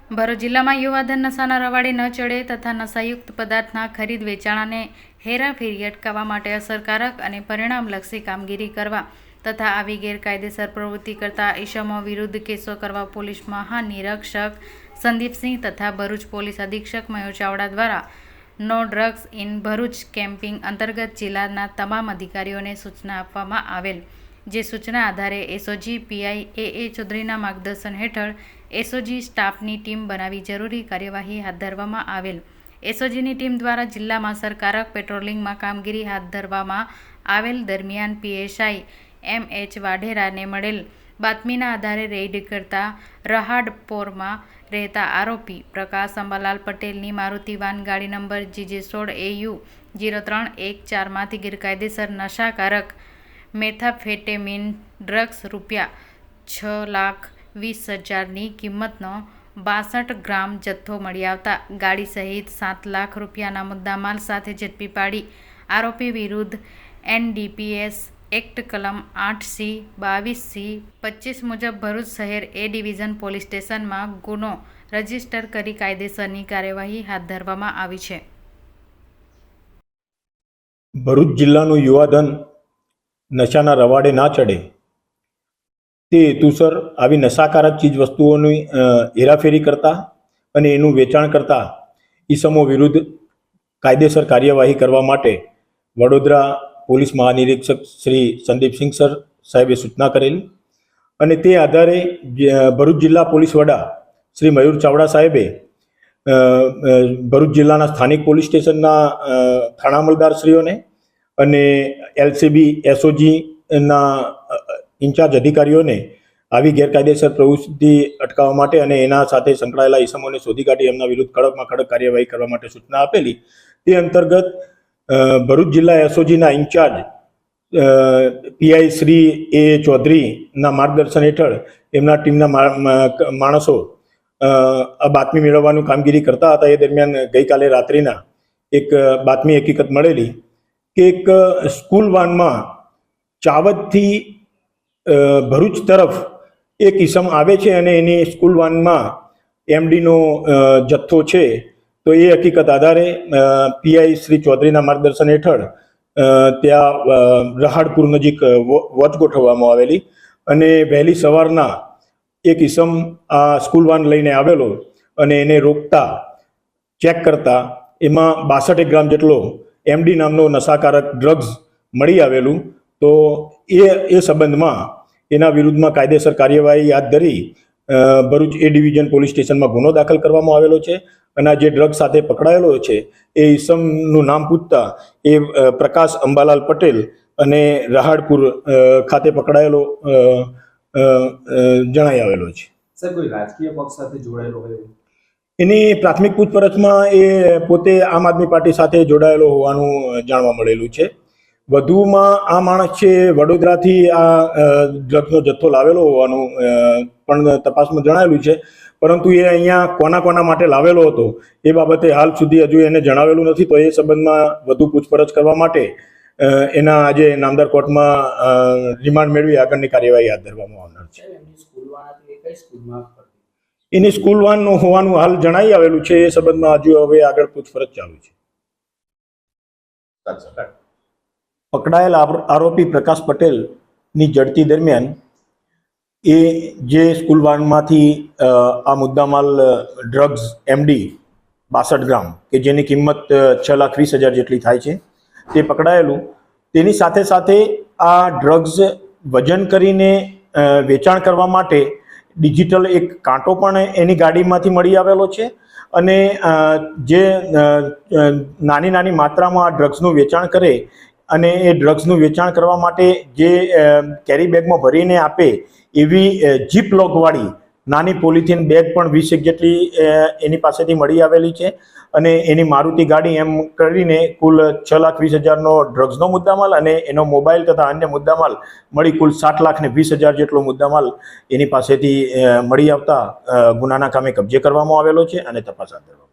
ભરૂચ જિલ્લામાં યુવાધન નશાના રવાડે ન ચડે તથા નશાયુક્ત પદાર્થના ખરીદ વેચાણ અને હેરાફેરી અટકાવવા માટે અસરકારક અને પરિણામલક્ષી કામગીરી કરવા તથા આવી ગેરકાયદેસર પ્રવૃત્તિ કરતા ઇસમો વિરુદ્ધ કેસો કરવા પોલીસ મહાનિરીક્ષક સંદીપસિંહ તથા ભરૂચ પોલીસ અધિક્ષક મયુર ચાવડા દ્વારા no drugs in Bharuch camping અંતર્ગત જિલ્લાના તમામ અધિકારીઓને સૂચના આપવામાં આવેલ, જે સૂચના આધારે એસઓજી પીઆઈ એ ચૌધરીના માર્ગદર્શન હેઠળ એસઓજી સ્ટાફની ટીમ બનાવી જરૂરી કાર્યવાહી હાથ ધરવામાં આવેલ. એસઓજીની ટીમ દ્વારા જિલ્લામાં અસરકારક પેટ્રોલિંગમાં કામગીરી હાથ ધરવામાં આવેલ દરમિયાન પીએસઆઈ એમ.એચ. વાઢેરાને મળેલ બાતમીના આધારે રેઇડ કરતા રહાડપોરમાં રહેતા આરોપી પ્રકાશ અંબાલાલ પટેલની મારુતિ વાન ગાડી નંબર GJ16AU 0314માંથી ગેરકાયદેસર નશાકારક મેથાફેટેમીન ડ્રગ્સ રૂપિયા 6,20,000ની કિંમતનો 62 ગ્રામ જથ્થો મળી આવતા ગાડી સહિત 7 લાખ રૂપિયાના મુદ્દામાલ સાથે ઝડપી પાડી આરોપી વિરુદ્ધ NDPS એક્ટ કલમ 8C, 22C, 25 મુજબ ભરૂચ શહેર એ ડિવિઝન પોલીસ સ્ટેશનમાં ગુનો રજીસ્ટર કરી કાયદેસરની કાર્યવાહી હાથ ધરવામાં આવી છે. ભરૂચ જિલ્લાનું યુવાધન નશાના રવાડે ના ચડે તે હેતુસર આવી નશાકારક ચીજ વસ્તુઓની હેરાફેરી કરતા અને એનું વેચાણ કરતા ઈસમો વિરુદ્ધ કાયદેસર કાર્યવાહી કરવા માટે વડોદરા પોલીસ મહાનિરીક્ષક શ્રી સંદીપસિંહ સર સાહેબે સૂચના કરેલી અને તે આધારે ભરૂચ જિલ્લા પોલીસ વડા શ્રી મયુર ચાવડા સાહેબે ભરૂચ જિલ્લાના સ્થાનિક પોલીસ સ્ટેશનના થાણા અમલદારશ્રીઓને અને LCB એસઓજીના ઇન્ચાર્જ અધિકારીઓને આવી ગેરકાયદેસર પ્રવૃત્તિ અટકાવવા માટે અને એના સાથે સંકળાયેલા ઈસમોને શોધી કાઢી એમના વિરુદ્ધ કડકમાં કડક કાર્યવાહી કરવા માટે સૂચના આપેલી. તે અંતર્ગત ભરૂચ જિલ્લા એસઓજીના ઇન્ચાર્જ પીઆઈ શ્રી એ ચૌધરીના માર્ગદર્શન હેઠળ એમના ટીમના માણસો આ બાતમી મેળવવાનું કામગીરી કરતા હતા. એ દરમિયાન ગઈકાલે રાત્રિના એક બાતમી હકીકત મળેલી કે એક સ્કૂલ વાનમાં ચાવદથી ભરૂચ તરફ એક ઈસમ આવે છે અને એની સ્કૂલ વાનમાં MDનો જથ્થો છે. તો એ હકીકત આધારે પીઆઈ શ્રી ચૌધરીના માર્ગદર્શન હેઠળ ત્યાં રહાડપુર નજીક વોચ ગોઠવવામાં આવેલી અને વહેલી સવારના એક ઈસમ આ સ્કૂલ વાન લઈને આવેલો અને એને રોકતા ચેક કરતા એમાં 62 ગ્રામ જેટલો MD નામનો નશાકારક ડ્રગ્સ મળી આવેલું. તો એ સંબંધમાં એના વિરુદ્ધમાં કાયદેસર કાર્યવાહી હાથ ધરી ભરૂચ એ ડિવિઝન પોલીસ સ્ટેશનમાં ગુનો દાખલ કરવામાં આવેલો છે અને જે ડ્રગ્સ સાથે પકડાયેલો છે એ ઈસમનું નામ પૂછતા એ પ્રકાશ અંબાલાલ પટેલ અને રહાડપુર ખાતે પકડાયેલો જણાઈ આવેલો છે. સર, કોઈ રાજકીય પક્ષ સાથે જોડાયેલો હોય? એની પ્રાથમિક પૂછપરછમાં એ પોતે આમ આદમી પાર્ટી સાથે જોડાયેલો હોવાનું જાણવા મળેલું છે. વધુમાં આ માણસ છે વડોદરાથી આ ડ્રગ્સનો જથ્થો લાવેલો હોવાનું પણ તપાસમાં જણાવેલું છે, પરંતુ એ અહીંયા કોના માટે લાવેલો હતો એ બાબતે હાલ સુધી હજુ એને જણાવેલું નથી. તો એ સંબંધમાં વધુ પૂછપરછ કરવા માટે એના આજે નામદાર કોર્ટમાં રિમાન્ડ મેળવી આગળની કાર્યવાહી હાથ ધરવામાં આવનાર છે. એની સ્કૂલ વાન હોવાનું હાલ જણાઈ આવેલું છે. એ સંબંધમાં હજુ હવે આગળ પૂછપરછ ચાલુ છે. પકડાયેલ આરોપી પ્રકાશ પટેલની ઝડપી દરમિયાન એ જે સ્કૂલ વાનમાંથી આ મુદ્દામાલ ડ્રગ્સ MD 62 ગ્રામ કે જેની કિંમત 6,20,000 જેટલી થાય છે તે પકડાયેલું. તેની સાથે સાથે આ ડ્રગ્સ વજન કરીને વેચાણ કરવા માટે ડિજિટલ એક કાંટો પણ એની ગાડીમાંથી મળી આવેલો છે અને જે નાની માત્રામાં આ ડ્રગ્સનું વેચાણ કરે અને એ ડ્રગ્સનું વેચાણ કરવા માટે જે કેરી બેગમાં ભરીને આપે એવી જીપ લોકવાળી નાની પોલિથીન બેગ પણ 20 જેટલી એની પાસેથી મળી આવેલી છે અને એની મારુતિ ગાડી એમ કરીને કુલ 6,20,000નો ડ્રગ્સનો મુદ્દામાલ અને એનો મોબાઈલ તથા અન્ય મુદ્દામાલ મળી કુલ 7,20,000 જેટલો મુદ્દામાલ એની પાસેથી મળી આવતા ગુનાના કામે કબજે કરવામાં આવેલો છે અને તપાસ હાથ ધરવામાં